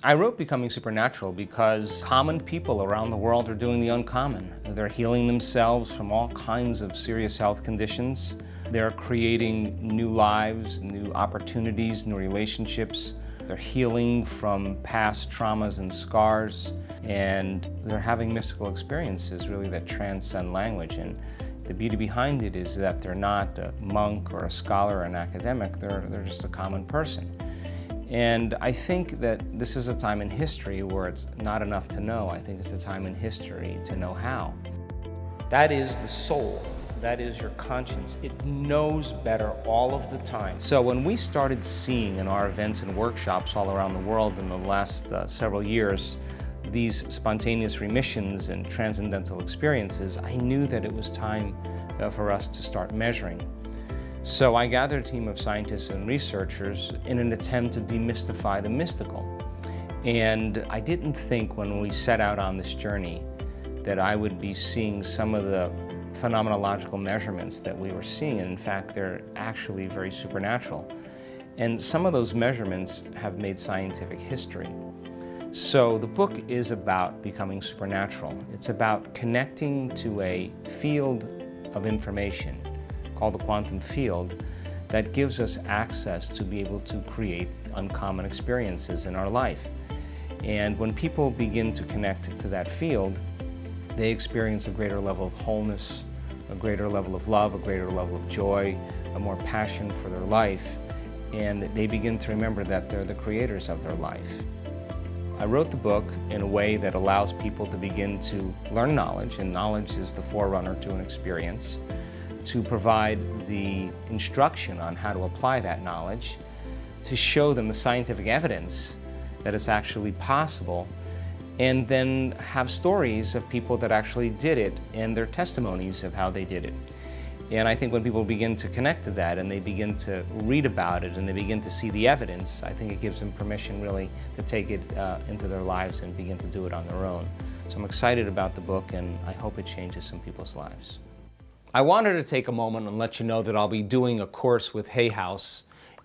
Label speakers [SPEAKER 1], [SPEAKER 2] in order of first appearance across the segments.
[SPEAKER 1] I wrote Becoming Supernatural because common people around the world are doing the uncommon. They're healing themselves from all kinds of serious health conditions. They're creating new lives, new opportunities, new relationships. They're healing from past traumas and scars, and they're having mystical experiences really that transcend language. And the beauty behind it is that they're not a monk or a scholar or an academic, they're just a common person. And I think that this is a time in history where it's not enough to know. I think it's a time in history to know how. That is the soul. That is your conscience. It knows better all of the time. So when we started seeing in our events and workshops all around the world in the last several years, these spontaneous remissions and transcendental experiences, I knew that it was time for us to start measuring. So I gathered a team of scientists and researchers in an attempt to demystify the mystical. And I didn't think when we set out on this journey that I would be seeing some of the phenomenological measurements that we were seeing. In fact, they're actually very supernatural. And some of those measurements have made scientific history. So the book is about becoming supernatural. It's about connecting to a field of information called the quantum field that gives us access to be able to create uncommon experiences in our life. And when people begin to connect to that field, they experience a greater level of wholeness, a greater level of love, a greater level of joy, a more passion for their life, and they begin to remember that they're the creators of their life. I wrote the book in a way that allows people to begin to learn knowledge, and knowledge is the forerunner to an experience, to provide the instruction on how to apply that knowledge, to show them the scientific evidence that it's actually possible, and then have stories of people that actually did it and their testimonies of how they did it. And I think when people begin to connect to that and they begin to read about it and they begin to see the evidence, I think it gives them permission really to take it into their lives and begin to do it on their own. So I'm excited about the book, and I hope it changes some people's lives. I wanted to take a moment and let you know that I'll be doing a course with Hay House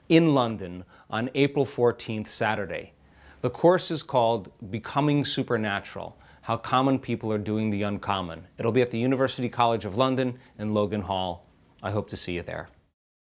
[SPEAKER 1] in London on April 14th, Saturday. The course is called Becoming Supernatural: How Common People Are Doing the Uncommon. It'll be at the University College of London in Logan Hall. I hope to see you there.